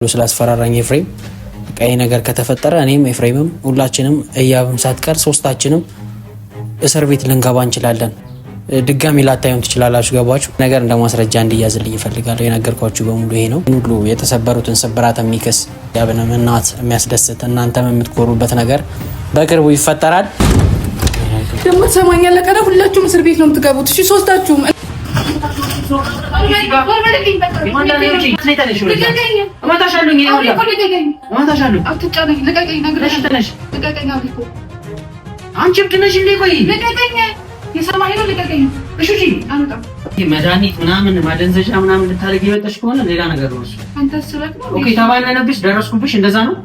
ስላስፈራራኝ ኤፍሬም ቀይ ነገር ከተፈጠረ እኔም ኤፍሬምም ሁላችንም እያብም ሳትቀር ሶስታችንም እስር ቤት ልንገባ እንችላለን። ድጋሚ ላታዩን ትችላላችሁ። ገባችሁ? ነገር እንደማስረጃ እንዲያዝልኝ ይፈልጋለሁ። የነገርኳችሁ በሙሉ ይሄ ነው። ሁሉ የተሰበሩትን ስብራት የሚከስ ያብንም እናት የሚያስደስት እናንተም የምትኮሩበት ነገር በቅርቡ ይፈጠራል። ደግሞ ሰማኛለህ ቀረ ሁላችሁም እስር ቤት ነው የምትገቡት። እሺ ሶስታችሁም መድኃኒት ምናምን ማደንዘዣ ምናምን ልታደርጊ የመጣሽ ከሆነ ሌላ ነገር ነው። ኦኬ ተባነነብሽ፣ ደረስኩብሽ። እንደዛ ነው።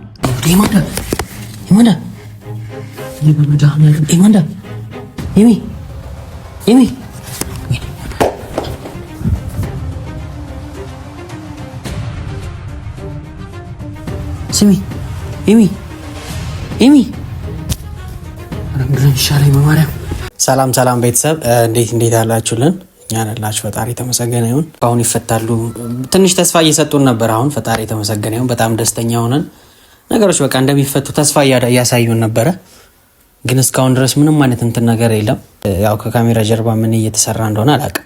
ስሚ ሰላም ቤተሰብ እንዴት አላችሁልን? እኛን አላችሁ ፈጣሪ ተመሰገነ ይሁን። አሁን ይፈታሉ ትንሽ ተስፋ እየሰጡን ነበር። አሁን ፈጣሪ ተመሰገነ ይሁን። በጣም ደስተኛ ሆነን ነገሮች በቃ እንደሚፈቱ ተስፋ እያሳዩን ነበረ። ግን እስካሁን ድረስ ምንም አይነት እንትን ነገር የለም። ያው ከካሜራ ጀርባ ምን እየተሰራ እንደሆነ አላውቅም።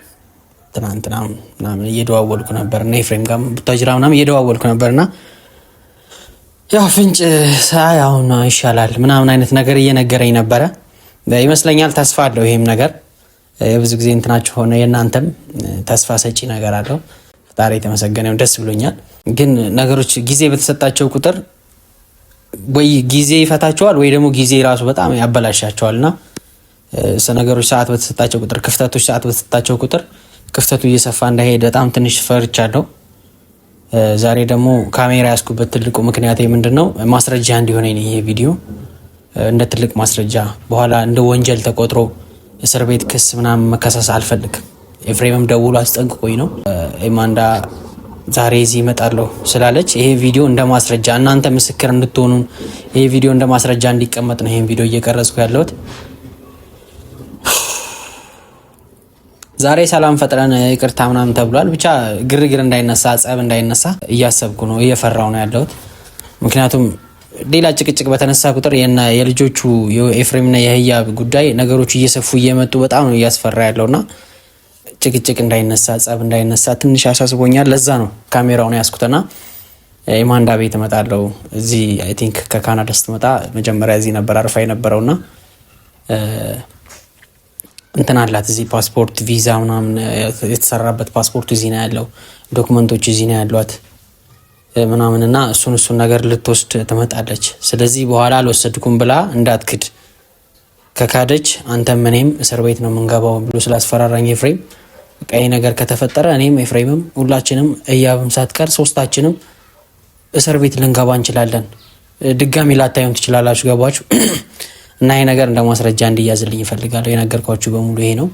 ትናንትና ምናምን እየደዋወልኩ ነበር እና ኤፍሬም ጋር ቡታጅራ ምናምን እየደዋወልኩ ነበርና ያው ፍንጭ ሳይ አሁን ይሻላል ምናምን አይነት ነገር እየነገረኝ ነበረ ይመስለኛል። ተስፋ አለው ይሄም ነገር የብዙ ጊዜ እንትናችሁ ሆነ የእናንተም ተስፋ ሰጪ ነገር አለው። ፈጣሪ የተመሰገነው ደስ ብሎኛል። ግን ነገሮች ጊዜ በተሰጣቸው ቁጥር ወይ ጊዜ ይፈታቸዋል ወይ ደግሞ ጊዜ ራሱ በጣም ያበላሻቸዋልና ነገሮች ሰዓት በተሰጣቸው ቁጥር ክፍተቶች ሰዓት በተሰጣቸው ቁጥር ክፍተቱ እየሰፋ እንዳይሄድ በጣም ትንሽ ፈርቻለሁ። ዛሬ ደግሞ ካሜራ ያስኩበት ትልቁ ምክንያት ምንድነው? ማስረጃ እንዲሆነኝ ይሄ ቪዲዮ እንደ ትልቅ ማስረጃ በኋላ እንደ ወንጀል ተቆጥሮ እስር ቤት ክስ ምናምን መከሰስ አልፈልግም። ኤፍሬምም ደውሎ አስጠንቅቆኝ ነው ኤማንዳ ዛሬ እዚህ እመጣለሁ ስላለች ይሄ ቪዲዮ እንደ ማስረጃ እናንተ ምስክር እንድትሆኑ ይሄ ቪዲዮ እንደ ማስረጃ እንዲቀመጥ ነው ይሄን ቪዲዮ እየቀረጽኩ ያለሁት። ዛሬ ሰላም ፈጥረን ይቅርታ ምናምን ተብሏል። ብቻ ግርግር እንዳይነሳ ጸብ እንዳይነሳ እያሰብኩ ነው እየፈራው ነው ያለሁት። ምክንያቱም ሌላ ጭቅጭቅ በተነሳ ቁጥር የልጆቹ የኤፍሬምና የህያብ ጉዳይ ነገሮች እየሰፉ እየመጡ በጣም ነው እያስፈራ ያለውና ጭቅጭቅ እንዳይነሳ ጸብ እንዳይነሳ ትንሽ አሳስቦኛል። ለዛ ነው ካሜራውን ያስኩትና የማንዳ ቤት እመጣለሁ። እዚህ አይ ቲንክ ከካናዳ ስትመጣ መጀመሪያ እዚህ ነበር አርፋ የነበረውና እንትን አላት እዚህ ፓስፖርት ቪዛ ምናምን የተሰራበት ፓስፖርት እዚህ ነው ያለው፣ ዶክመንቶች እዚህ ነው ያሏት ምናምንና እሱን ነገር ልትወስድ ትመጣለች። ስለዚህ በኋላ አልወሰድኩም ብላ እንዳትክድ፣ ከካደች አንተም እኔም እስር ቤት ነው የምንገባው ብሎ ስላስፈራራኝ ኤፍሬም ቀይ ነገር ከተፈጠረ እኔም ኤፍሬምም ሁላችንም እያብም ሳትቀር ሶስታችንም እስር ቤት ልንገባ እንችላለን። ድጋሚ ላታዩን ትችላላችሁ። ገባችሁ? እና ይሄ ነገር እንደ ማስረጃ እንዲያዝልኝ ይፈልጋለሁ። የነገርኳችሁ በሙሉ ይሄ ነው።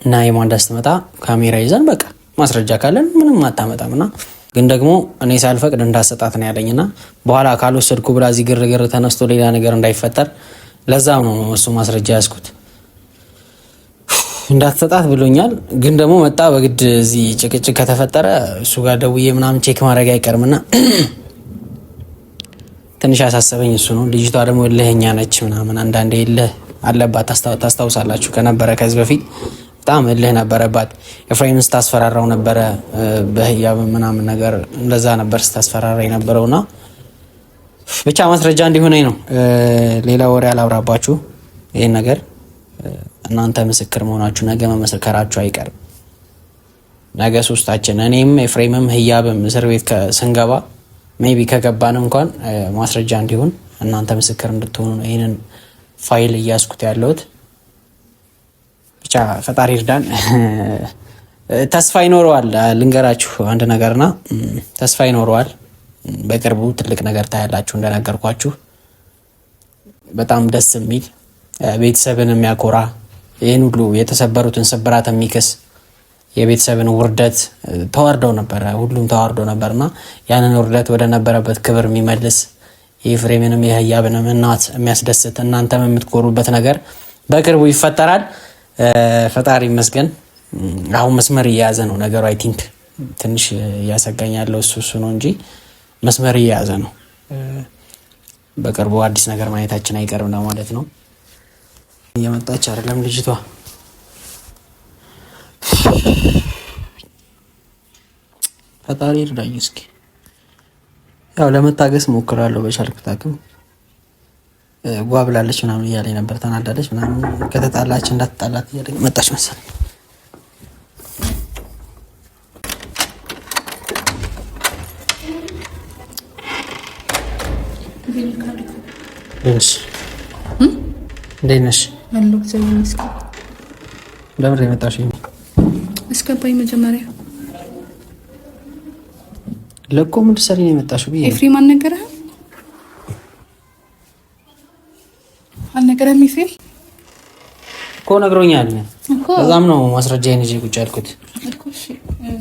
እና የማንዳ ስትመጣ ካሜራ ይዘን በቃ ማስረጃ ካለን ምንም አታመጣምና ግን ደግሞ እኔ ሳልፈቅድ እንዳሰጣት ነው ያለኝና በኋላ ካልወሰድኩ ብላ እዚህ ግርግር ተነስቶ ሌላ ነገር እንዳይፈጠር ለዛም ነው እሱ ማስረጃ ያዝኩት። እንዳትሰጣት ብሎኛል። ግን ደግሞ መጣ በግድ እዚህ ጭቅጭቅ ከተፈጠረ እሱ ጋር ደውዬ ምናምን ቼክ ማድረግ አይቀርምና ትንሽ ያሳሰበኝ እሱ ነው። ልጅቷ ደግሞ እልህኛ ነች ምናምን አንዳንዴ እልህ አለባት። ታስታውሳላችሁ ከነበረ ከዚህ በፊት በጣም እልህ ነበረባት። ኤፍሬምን ስታስፈራራው ነበረ በህያብ ምናምን ነገር እንደዛ ነበር ስታስፈራራ የነበረውና ብቻ ማስረጃ እንዲሆነኝ ነው። ሌላ ወሬ አላውራባችሁ። ይሄን ነገር እናንተ ምስክር መሆናችሁ ነገ መመስከራችሁ አይቀርም። ነገ ሶስታችን እኔም ኤፍሬምም ህያብም እስር ቤት ስንገባ ሜቢ ከገባን እንኳን ማስረጃ እንዲሆን እናንተ ምስክር እንድትሆኑ ነው ይሄንን ፋይል እያስኩት ያለሁት። ብቻ ፈጣሪ ይርዳን። ተስፋ ይኖረዋል። ልንገራችሁ አንድ ነገርና ተስፋ ይኖረዋል። በቅርቡ ትልቅ ነገር ታያላችሁ። እንደነገርኳችሁ በጣም ደስ የሚል ቤተሰብን የሚያኮራ ይህን ሁሉ የተሰበሩትን ስብራት የሚክስ የቤተሰብን ውርደት ተዋርደው ነበረ፣ ሁሉም ተዋርዶ ነበርና ያንን ውርደት ወደ ነበረበት ክብር የሚመልስ የኤፍሬምንም የህያብንም እናት የሚያስደስት እናንተም የምትኮሩበት ነገር በቅርቡ ይፈጠራል። ፈጣሪ ይመስገን። አሁን መስመር እየያዘ ነው ነገሩ። አይ ቲንክ ትንሽ እያሰጋኝ ያለው እሱ ነው እንጂ መስመር እየያዘ ነው። በቅርቡ አዲስ ነገር ማየታችን አይቀርም ነው ማለት ነው። እየመጣች አይደለም ልጅቷ። ፈጣሪ ይርዳኝ። እስኪ ያው ለመታገስ ሞክራለሁ በቻልኩት አቅም። ጓ ብላለች ምናምን እያለኝ ነበር። ተናዳለች ምናምን ከተጣላች እንዳትጣላት እያለኝ መጣች መሰለኝ። እንዴት ነሽ? ለምን የመጣሽ? እስከባኝ መጀመሪያ ለቆ ምን ትሰሪ ነው የመጣሽው? ኤፍሬም አልነገረህም? አልነገረህም? ኤፍሬም እኮ ነግሮኛል። በዛም ነው ማስረጃዬን ይዤ ቁጭ ያልኩት።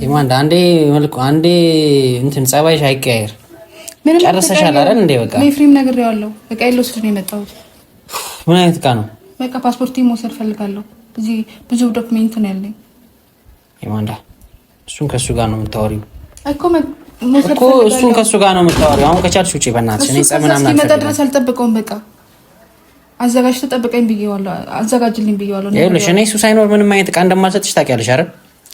ኢማን አንዴ እንትን ጸባይሽ አይቀያየር። ጨርሰሻል አይደል እንዴ? በቃ ኤፍሬም ነግሬዋለሁ። በቃ ልወስድ ነው የመጣሁት። ምን አይነት ዕቃ ነው? በቃ ፓስፖርት መውሰድ ፈልጋለሁ። እዚህ ብዙ ዶክሜንት ነው ያለኝ። ኢማን እሱን ከሱ ጋር ነው የምታወሪው እኮ እሱን ከሱ ጋር ነው የምታወሪው። አሁን ከቻልሽ ውጪ በእናትሽ። እኔ ጸብ ምናምን እስኪመጣ ድረስ አልጠብቀውም። በቃ አዘጋጅ ተጠብቀኝ ብዬዋለሁ። አዘጋጅልኝ ብዬዋለሁ። ይኸውልሽ እኔ እሱ ሳይኖር ምንም አይነት ዕቃ እንደማልሰጥሽ ታውቂያለሽ አይደል?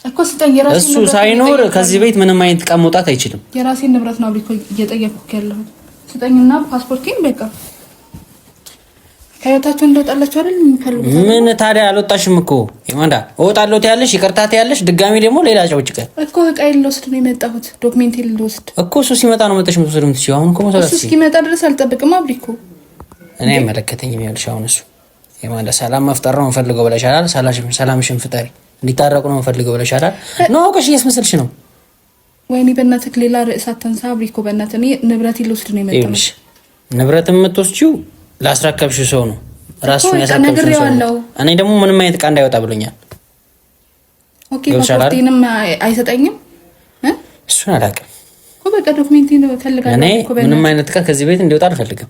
እኮ ስጠኝ። እሱ ሳይኖር ከዚህ ቤት ምንም አይነት ዕቃ መውጣት አይችልም። የራሴን ንብረት ነው አብሪኮ እየጠየኩህ ያለሁት። ስጠኝና ፓስፖርቴን በቃ ከህይወታቸው እንደወጣላችሁ አይደል የሚፈልጉት? ምን ታዲያ አልወጣሽም እኮ ይማንዳ። እወጣለሁ ያለሽ ይቅርታት ያለሽ ድጋሚ ደግሞ ሌላ ጨውጭ ቀር እኮ ዕቃዬን ልወስድ ነው የመጣሁት። ዶክሜንቴን ልወስድ እኮ እሱ ሲመጣ ነው መጥተሽ የምትወስድ የምትችይው። አሁን እኮ እሱ እስኪመጣ ድረስ አልጠብቅም አብሪኮ። እኔ አይመለከተኝም። ይኸውልሽ አሁን እሱ ይማንዳ ሰላም መፍጠር ነው የምፈልገው ብለሻል። ሰላምሽን ፍጠሪ፣ እንዲታረቁ ነው የምፈልገው ብለሻል። ነው አውቀሽ እያስመሰልሽ ነው። ወይኔ በእናትህ ሌላ ርዕስ አታንሳ አብሪኮ። በእናትህ እኔ ንብረቴን ልወስድ ነው የመጣሁት። ይኸውልሽ ንብረት የምትወስጂው ላስረከብሽው ሰው ነው ራሱን ያሳከብሽው ሰው። እኔ ደግሞ ምንም አይነት ዕቃ እንዳይወጣ ብሎኛል። ኦኬ ፓስፖርቴንም አይሰጠኝም። እሱን አላውቅም እኮ በቃ ዶክሜንቴን ፈልጋለሁ እኮ። ምንም አይነት ዕቃ ከዚህ ቤት እንዲወጣ አልፈልግም።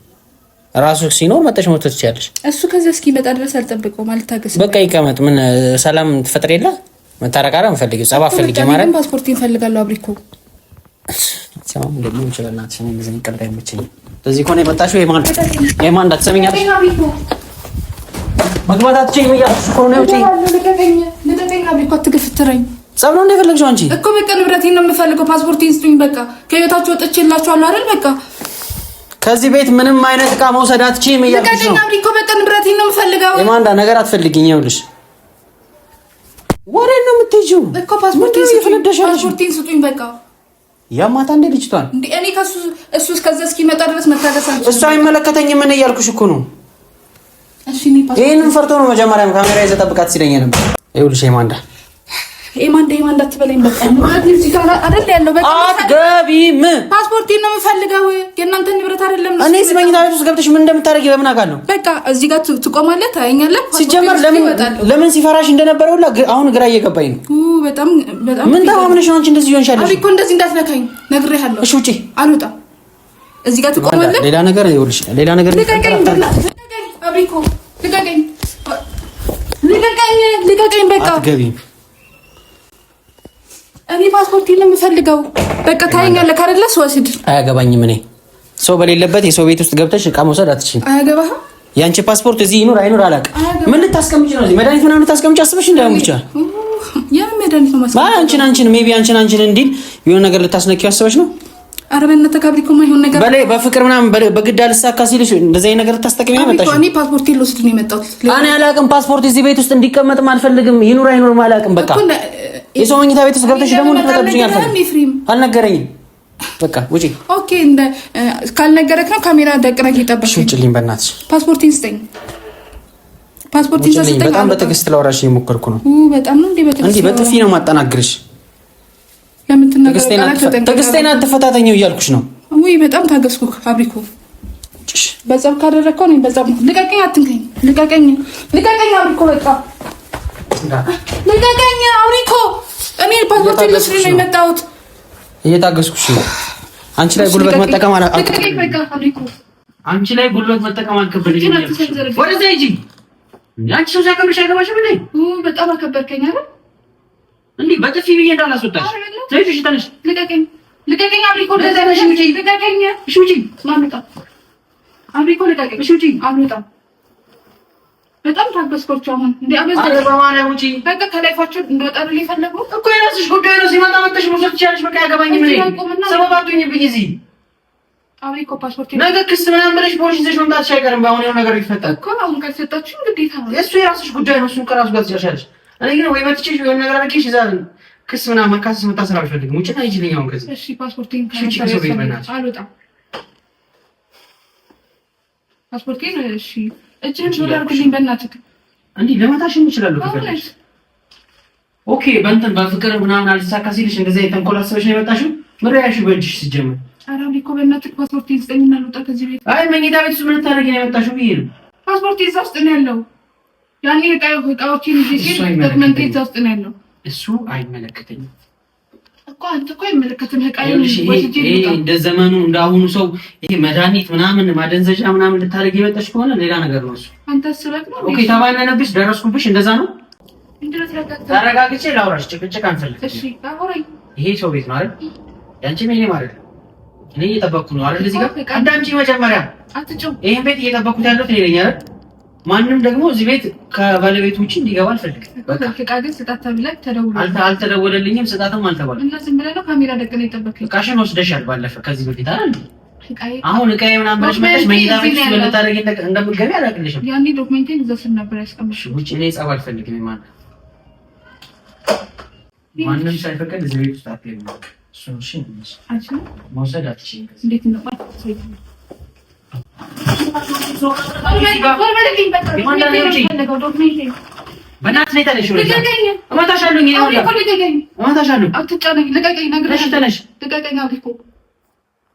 ራሱ ሲኖር መጥተሽ መውጣት ትችያለሽ። እሱ ከዚህ እስኪመጣ ድረስ አልጠብቀውም። አልታገስም። በቃ ይቀመጥ። ምን ሰላም ትፈጥር የለ መታረቃራ እንፈልግ ጸባ ፈልጊ ማለት ፓስፖርቴን ፈልጋለሁ አብሪኮ። ሰላም ደግሞ ይችላል እናትሽ ነው እንደዚህ ቀልድ አይመችኝም። ለዚህ ኮኔ መጣሽ ወይ የማን እንዳትሰሚኛለሽ መግባት አትችይም እያልኩሽ እኮ ነው። ውጪ ልቀቀኝ አብሪኮ። አትገፍትረኝ። ጸብ ነው እንደፈለግሽው አንቺ እኮ በቃ ንብረቴን ነው የምፈልገው። ፓስፖርቴን ስጡኝ በቃ። ከህይወታችሁ ወጥቼላችኋለሁ አይደል? በቃ ከዚህ ቤት ምንም አይነት ዕቃ መውሰድ አትችይም እያልኩሽ ነው። ልቀቀኝ አብሪኮ። በቃ ንብረቴን ነው የምፈልገው። የማንዳ ነገር አትፈልጊኝ። ይኸውልሽ ወሬ ነው የምትይጂው እኮ ፓስፖርቴን ስጡኝ በቃ። ያማታ እንደ ልጅቷን እንዴ እኔ ከሱ እሱ እስከዛ እስኪመጣ ድረስ መታገስ አልችልም። እሱ አይመለከተኝም። ምን እያልኩሽ እኮ ነው። እሺ እኔ ፓስፖርት ይሄንን ፈርቶ ነው መጀመሪያም ካሜራ ይዘህ ጠብቃት ሲለኝ ነበር። ይኸውልሽ የማንዳ አትበለኝ በቃ። ንብረት እዚህ ጋር አይደል ያለው? በቃ አትገቢም። ፓስፖርቴን ነው የምፈልገው። የእናንተ ንብረት አይደለም። እኔ መኝታ ቤት ውስጥ ገብተሽ ምን እንደምታደርጊ በምን አውቃለሁ? በቃ እዚህ ጋር ትቆማለህ፣ ታየኛለህ። ሲጀመር ለምን ሲፈራሽ እንደነበረው አሁን ግራ እየገባኝ ነው። በጣም ምን ተማምነሽ ነው አንቺ እንደዚህ ይሆንሻለሽ? አብሪኮ እንደዚህ እንዳትነካኝ ነግሬሃለሁ። እሺ ውጪ። አልወጣም። እዚህ ጋር ትቆማለህ። ሌላ ነገር ይኸውልሽ፣ ሌላ ነገር ልቀቀኝ አብሪኮ። ልቀቀኝ በቃ። አትገቢም። እኔ ፓስፖርቴን ነው የምፈልገው። በቃ ታየኛለህ አይደለ? ስወስድ አያገባኝም። እኔ ሰው በሌለበት የሰው ቤት ውስጥ ገብተሽ ዕቃ መውሰድ አትችይም። አያገባህም። ያንቺ ፓስፖርት እዚህ ይኑር አይኑር አላውቅም። ምን ልታስቀምጪ ነው? እዚህ መድኃኒት ምናምን ልታስቀምጪ አስበሽ እንዳይሆን ብቻ። ያ መድኃኒት ነው ማስቀምጪ። አንቺን ሜቢ አንቺን እንዲል የሆነ ነገር ልታስነኪው አስበሽ ነው። ኧረ በእናትህ አብሪኮ የማይሆን ነገር በፍቅር ምናምን በግድ አልሳካ ሲልሽ እንደዚህ አይነት ነገር ልታስጠቅሚ ነው የመጣሽው። እኔ ፓስፖርቴን ልወስድ ነው የመጣሁት። እኔ አላውቅም። ፓስፖርት እዚህ ቤት ውስጥ እንዲቀመጥም አልፈልግም። ይኑር አይኑርም አላውቅም። በቃ የሰው መኝታ ቤት ውስጥ ገብተሽ ደግሞ እንድትጠብቂኝ አልፈልግም። አልነገረኝም። በቃ ውጪ። ኦኬ ካልነገረክ ነው ካሜራ ደቅነህ እየጠበቅሽ። ውጪልኝ በእናትሽ። ፓስፖርቴን ስጠኝ። ፓስፖርቴን ስጠኝ። በጣም በትዕግስት ላወራሽ እየሞከርኩ ነው። በጣም ነው እንዴ በጥፊ ነው ማጠናግርሽ። ለምን ትዕግስቴን አትፈታተኝው እያልኩሽ ነው። ውይ በጣም ታገስኩህ አብሪኮ። በጸብ ካደረግከው እኔ በጸብ ነው። ልቀቀኝ፣ አትንከኝ። ልቀቀኝ አብሪኮ። በቃ ልቀቀኝ አብሪኮ። እኔ ፓስፖርቴን ልወስድ ነው የመጣሁት። እየታገስኩሽ ነው። አንቺ ላይ ጉልበት መጠቀም አልከበደኝም። ወደዛ ሂጂ። አንቺ ሰው ሲያከብርሽ አይገባሽም እንዴ? በጣም አከበርከኝ አይደል? እንዴ በጥፊ ብዬ እንዳላስወጣሽ ዘይሽ ተነሽ ልቀቀኝ አብሪኮ ተነሽ ውጪ ልቀቀኝ እሺ ውጪ ማምጣ አብሪኮ ልቀቀኝ እሺ ውጪ አልወጣም በጣም ታገስኳቸው አሁን እንዴ በማርያም ውጪ በቃ ከላይፋቸው እንደወጣልኝ ፈለጉ እኮ የራስሽ ጉዳይ ነው ሲመጣ መጥተሽ መውሰድ ትችያለሽ በቃ ያገባኝ ምን ሰበብ አትሁኝብኝ እዚህ አብሪኮ ፓስፖርት ነገ ክስ ምናምን ብለሽ ፖሊስ ይዘሽ መምጣትሽ አይቀርም በአሁን የሆነ ነገር ይፈጠር እኮ አሁን ካልሰጣችሁ ግዴታ ነው እሱ የራስሽ ጉዳይ ነው እሱን ከራሱ ጋር ትጨርሻለሽ እኔ ግን ወይ መጥቼሽ የሆነ ነገር አድርጌሽ ይዛ ክስ ምናምን መካሰስ መታሰር አልፈልግም ውጪ ነው ይችልኝ አሁን ከዚህ እሺ ፓስፖርቴን አልወጣም ፓስፖርቴን እሺ እጅህን ዞር አድርግልኝ በእናትህ እንዴ ለማታሽም ይችላል ከፈለግሽ ኦኬ በእንትን በፍቅር ምናምን አልተሳካ ሲልሽ እንደዚህ የተንኮላሰበሽ ነው የመጣሽው ምሪያሽ በእጅሽ ሲጀምር አራሊኮ በእናትህ ፓስፖርቴን ስጠኝና ልውጣ ከዚህ ቤት አይ መኝታ ቤት ውስጥ ምን ታደርጊ ነው የመጣሽው ብዬ ነው ፓስፖርቴ እዛ ውስጥ ነው ያለው ያኔ እቃዎችን ይዤ ዶክመንቴ እዛ ውስጥ ነው ያለው እሱ አይመለከተኝም እኮ አንተ እኮ አይመለከትም ይሄ እንደ ዘመኑ እንዳሁኑ ሰው ይሄ መድኃኒት ምናምን ማደንዘዣ ምናምን ልታደርጊ የመጣሽ ከሆነ ሌላ ነገር ነው እሱ አንተ ስለክ ነው ኦኬ ተባነነብሽ ደረስኩብሽ እንደዛ ነው ተረጋግቼ ላውራሽ ጭቅጭቅ አንፈልግም እሺ አውራኝ ይሄ ሰው ቤት ነው አይደል ያንቺ ምን ማለት ነው እኔ እየጠበቅኩ ነው አይደል እዚህ ጋር አዳምጪ መጀመሪያ አትጮህ ይሄን ቤት እየጠበቅኩት ያለሁት እኔ ነኝ አይደል ማንም ደግሞ እዚህ ቤት ከባለቤቱ ውጪ እንዲገባ አልፈልግም በቃ ፈቃድን ስጣታ ብለህ ተደውሏል አልተደወለልኝም ስጣትም አልተባለም እና ዝም ብለህ ነው ካሜራ ደቅነህ የጠበቅከኝ እቃሽን ወስደሻል ባለፈ ከዚህ በፊት አይደል አሁን እቃዬ ምናምን ብለሽ መጥተሽ መኝታ ቤት ውስጥ ምን ልታደርጊ እንደምትገቢ አላውቅልሽም ያኔ ዶክመንቴን እዛ ስር ነበር ያስቀመጥሽው ውጪ እኔ ጸብ አልፈልግም ማንም ሳይፈቀድ እዚህ ቤት ውስጥ አትገቢም እሱን እሺ መውሰድ አትችይም እንዴት ነው በእናትህ ነይ ተነሽ እመታሻለሁ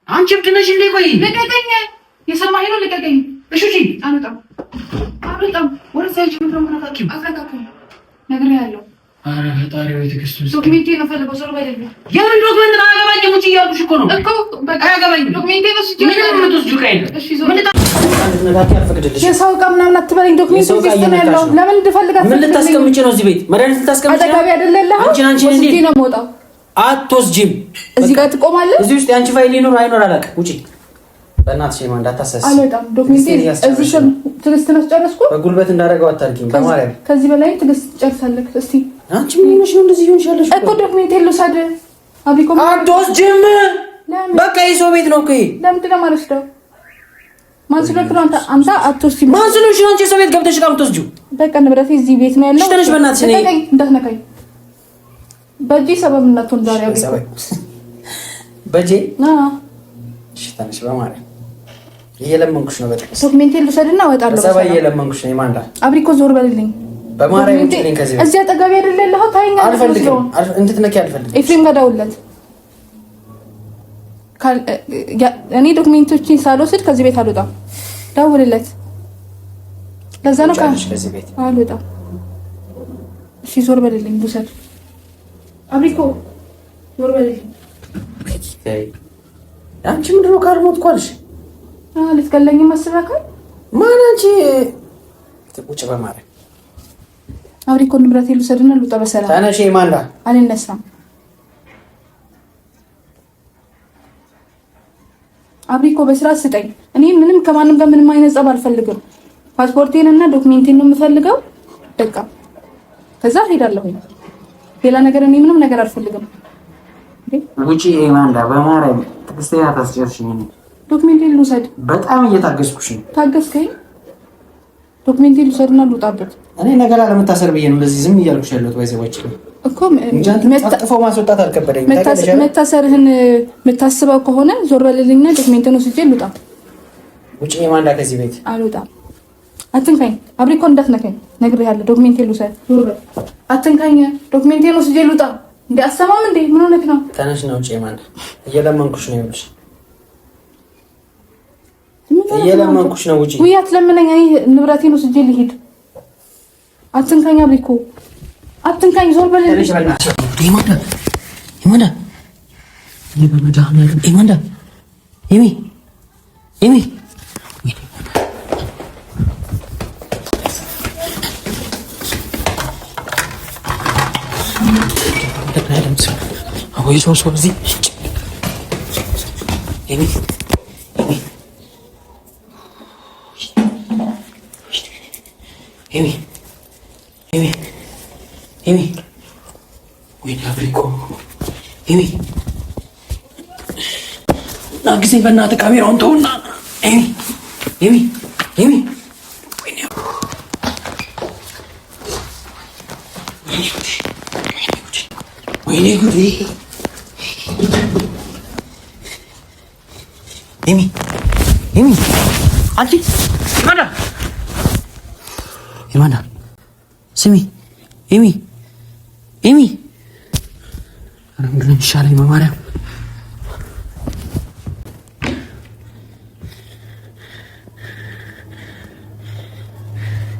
አንቺ እብድ ነሽ እንዴ ቆይ ልቀቀኝ የሰማኸኝ ነው ልቀቀኝ እሺ እሺ አልወጣም ወደዛ ሂጅ አትነካኪም ነግሬሃለሁ ኧረ ፈጣሪ ወይ ትዕግስቱን ዶክሜንቴን ነው ፈልገው ዞር በል የምን ዶክሜንት አያገባኝም ውጪ እያልኩሽ እኮ ነው እኮ በቃ አያገባኝም ዶክሜንቴን ነው ስጪ ምንም የምትወስጂው ዕቃ የለም እሺ ዞር የሰው ዕቃ ምናምን አትበለኝ ዶክሜንት ውስጥ ነው ያለው ለምን እንድፈልጋት ምን ልታስቀምጪ ነው እዚህ ቤት መድኃኒት ልታስቀምጪ ነው አጠገቤ አይደለ ያለኸው አንቺ እንዴ ነው የምወጣው አትወስጂም እዚህ ጋር ትቆማለህ እዚህ ውስጥ የአንቺ ፋይል ይኖር አይኖር አላውቅም ውጪ በእናትሽ ማ እንዳታሰስ አልወጣም ዶክሜንቴን እዚህ ስም ትዕግስት ነው ጨረስኩ በጉልበት እንዳደረገው አታርጊም በማርያም ከዚህ በላይ ትዕግስት ጨርሳለህ እስቲ አንቺ ምን ሆነሽ ነው እንደዚህ ሆንሽ ያለሽ እኮ ዶክሜንቴን ልውሰድ አብሪኮ አትወስጂም በቃ የሰው ቤት ነው እኮ ለምንድን ነው የማልወስደው ማን ስለክ ነው አንተ አትወስጂም ማን ስለሽ ነው አንቺ የሰው ቤት ገብተሽ ዕቃ የምትወስጂው በቃ ንብረቴ እዚህ ቤት ነው ያለው ትንሽ በእናትሽ ነይ እንዳትነካኝ በጂ ሰበብ እናቱን ዛሬ አብሪኮ በጂ እሺ ትንሽ በማርያም እየለመንኩሽ ነው በጣም ዶክሜንቴን ልውሰድና እወጣለሁ ሰባይ እየለመንኩሽ ነው ማንዳ አብሪኮ ዞር በልልኝ በማርያም እንትን ከዚህ እዚህ አጠገቤ አይደለ ያለኸው ታይኛለህ አልፈልግም እንድትነኪ አልፈልግም ኤፍሬም ጋር ደውልለት እኔ ዶክሜንቶችን ሳልወስድ ከዚህ ቤት አልወጣም ደውልለት ለዛ ነው ከዚህ ቤት አልወጣም እሺ ዞር በልልኝ ልውሰድ አብሪኮ ዞር በልልኝ አንቺ ምንድን ነው ካልሞት ኳልሽ ልትገለኝ መስበካል ማን አንቺ ቁጭ በማርያም አብሪኮ ንብረት ልውሰድና ልውጣ በሰላም ተነሽ ማንዳ አልነሳም አብሪኮ በስርዓት ስጠኝ እኔ ምንም ከማንም ጋር ምንም አይነት ጸብ አልፈልግም ፓስፖርቴን እና ዶክሜንቴን ነው የምፈልገው በቃ ከዛ ሄዳለሁ ሌላ ነገር እኔ ምንም ነገር አልፈልግም ውጪ ማንዳ በማርያም ትዕግስቴን አታስጨርሽኝ ዶክሜንቴን ልውሰድ በጣም እየታገስኩሽ ነው ታገስከኝ ዶክሜንቴን ልውሰድና ልውጣበት እኔ ነገር አለመታሰር ብዬ ነው እንደዚህ ዝም እያልኩሽ ያለሁት ባይዘባች እኮ መጣጥፎ ማስወጣት አልከበደኝም መታሰርህን የምታስበው ከሆነ ዞር በልልኝና ዶክሜንቴን ወስጄ ልውጣ ውጪ ማንዳ ከዚህ ቤት አልወጣም አትንካኝ አብሪኮ እንዳትነካኝ ነግሬሃለሁ ዶክሜንቴን ልውሰድ ዞር በል አትንካኝ ዶክሜንቴን ወስጄ ልውጣ እንዴ አሰማም እንዴ ምን ሆነክ ነው ተነሽ ነው ውጪ ማንዳ እየለመንኩሽ ነው ይኸውልሽ እየለመንኩሽ ነው ውጪ ውይ አትለምነኝ እኔ ንብረቴን ወስጄ ልሂድ አትንካኝ አብሪኮ አትንካኝ ዞር በል ኢማንዳ በመድኃኒዓለም ኢማንዳ ኤሚ ወይ ሰው እዚህ ኤሚ ኤሚ ኤሚ ኤሚ ወይ አብሪኮ ኤሚ ና ጊዜ በእናትህ ካሜራውን ተውና ኤሚ ኤሚ ኤሚ ወይኔ ጉዴ ኤሚ ኤሚ አንቺ ማዳ ኤማና ስሚ ኤሚ ኤሚ ኧረ ምንድን ነው የሚሻለኝ በማርያም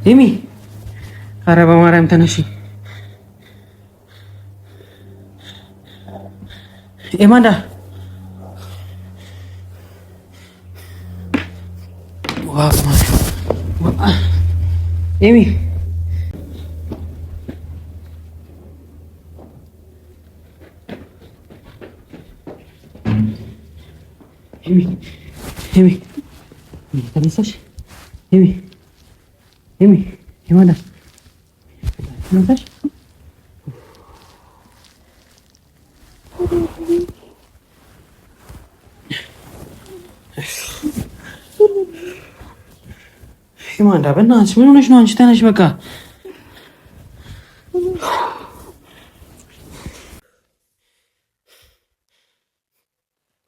ኤሚ ኧረ በማርያም ተነሺ ኤማንዳ ዋው ኤሚ ኤሚ ኤሚ ተነሳሽ ኤሚ ኤሚ ኤማንዳ ተነሳሽ ኤማንዳ በእናትሽ ምን ሆነሽ ነው አንቺ? ተነሽ በቃ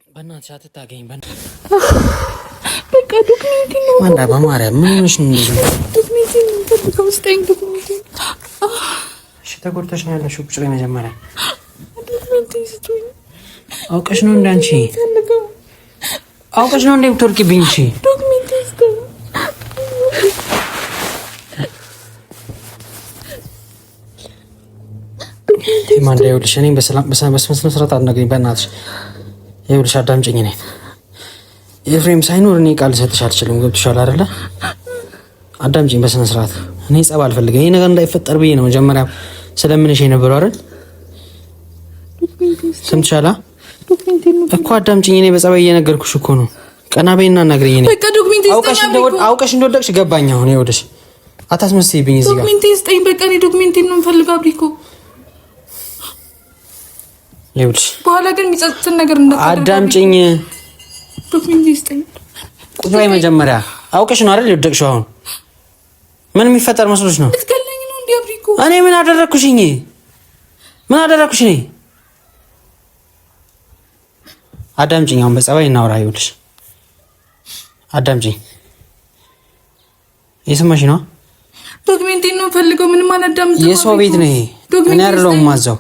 በእናትሽ አትታገኝ በቃ ዶክሜንት ነው ኤማንዳ በማርያም ምን ሆነሽ ነው እንደዚህ? ዶክሜንት ነው ተጠቅቀው ስጠኝ ዶክሜንት። እሺ ተጎድተሽ ነው ያለሽው። ቁጭ በይ መጀመሪያ ዶክሜንት ይስጡኝ። አውቀሽ ነው እንዳንቺ አውቀሽ ነው እንደምትወርቂብኝ። እሺ ዶክሜንት ይስጡኝ ኤማንዳ ይኸውልሽ እኔም በስነ ስርዓት አናግሪኝ በእናትሽ። ይኸውልሽ አዳምጪኝ። እኔ ኤፍሬም ሳይኖር እኔ ቃል ልሰጥሽ አልችልም። ገብቶሻል አይደለ? አዳምጪኝ በስነ ስርዓት። እኔ ጸብ አልፈልግም። ይሄ ነገር እንዳይፈጠር ብዬ ነው መጀመሪያ ስለምንሽ የነበረው አይደል? ሰምተሻል እኮ አዳምጪኝ። እኔ በጸባይ እየነገርኩሽ እኮ ነው። ቀና በይና አናግሪኝ። እኔ በቃ ዶክሜንት ይስጠኝ። አውቀሽ እንደወደቅሽ ገባኝ። አሁን ይኸውልሽ አታስመስይብኝ። እዚህ ጋር ዶክሜንት ይስጠኝ። በቃ እኔ ዶክሜንት ነው የምፈልገው አብሪኮ። ይኸውልሽ በኋላ ግን የሚጸጽትን ነገር እንዳታደርግ አዳምጪኝ። ዶክሜንት ይስጠኝ። ቁጭ በይ መጀመሪያ። አውቀሽ ነው አይደል የወደቅሽው? አሁን ምን የሚፈጠር መስሎሽ ነው? ልትገለኝ ነው እንዴ አብሪኮ? እኔ ምን አደረኩሽኝ? ምን አደረኩሽ እኔ? አዳምጪኝ። አሁን በጸባይ እናውራ። ይኸውልሽ አዳምጪኝ። የሰማሽ ነው? ዶክሜንት ነው ፈልገው። ምንም አላዳምጥም። የሰው ቤት ነው ይሄ። እኔ አይደለሁም ማዘው።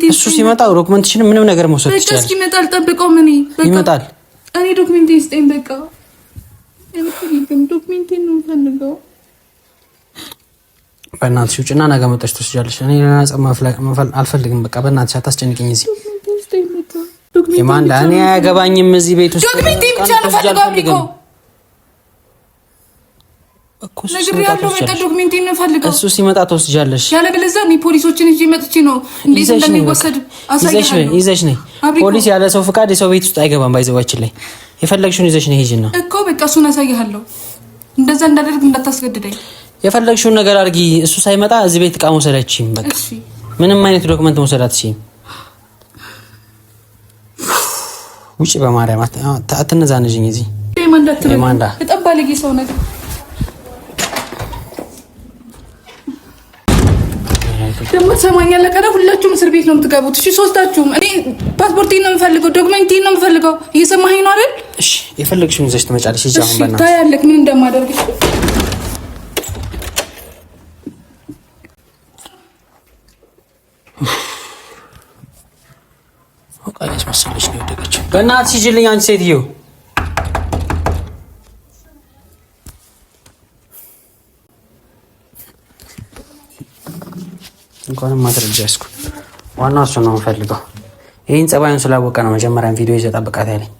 እሱ ሲመጣ ዶክመንትሽን ምንም ነገር መውሰድ ይችላል። በቃ እስኪመጣ አልጠብቀውም። እኔ በቃ ይመጣል። እኔ ዶክሜንት ይስጠኝ በቃ። ዶክሜንት ነው ፈልገው። በእናትሽ ውጭና ነገ መጣሽ ትወስጃለሽ። እኔ አልፈልግም። በቃ በእናትሽ አታስጨንቂኝ። እዚህ ኤማንዳ እኔ አያገባኝም። እዚህ ቤት ውስጥ ዶክሜንት ብቻ ነው ፈልገው አብሪኮ እኮ ዶክሜንት ነው ፈልገው። እሱ ሲመጣ ትወስጃለሽ። ያለበለዚያ እኔ ፖሊሶችን ይዤ መጥቼ ነው እንዴት እንደሚወሰድ አሳይሻለሁ። ይዘሽ ነይ። ፖሊስ ያለ ሰው ፍቃድ የሰው ቤት ውስጥ አይገባም። ባይዘዋችን ላይ የፈለግሽውን ይዘሽ ነይ። ሂጂና እኮ በቃ እሱን አሳይሃለሁ። እንደዛ እንዳደርግ እንዳታስገድደኝ። የፈለግሽውን ነገር አድርጊ። እሱ ሳይመጣ እዚህ ቤት እቃ መውሰድ አትችይም። በቃ ምንም አይነት ዶክመንት መውሰድ አትችይም። ውጪ በማርያም አትነዛነጂኝ። እዚህ ኤማንዳ በጣም ባለጌ ሰው ነገር ደግሞ ሰማኛለህ። ቀረ ሁላችሁም እስር ቤት ነው የምትገቡት። እሺ ሶስታችሁም። እኔ ፓስፖርቴን ነው የምፈልገው፣ ዶክመንቴን ነው የምፈልገው። እየሰማኸኝ ነው አይደል? እሺ የፈለግሽውን ይዘሽ ትመጫለሽ። እሺ አሁን በእናትሽ ታያለህ ምን እንደማደርግ። እሺ ወቃለች መሰለሽ ነው የወደቀችው። በእናትሽ ሂጂልኝ አንቺ ሴትዮ። እንኳንም ማስረጃ ያስኩ። ዋናው እሱ ነው የምፈልገው። ይሄን ጸባዩን ስላወቀ ነው መጀመሪያም ቪዲዮ ይዘህ ጠብቃት ያለኝ።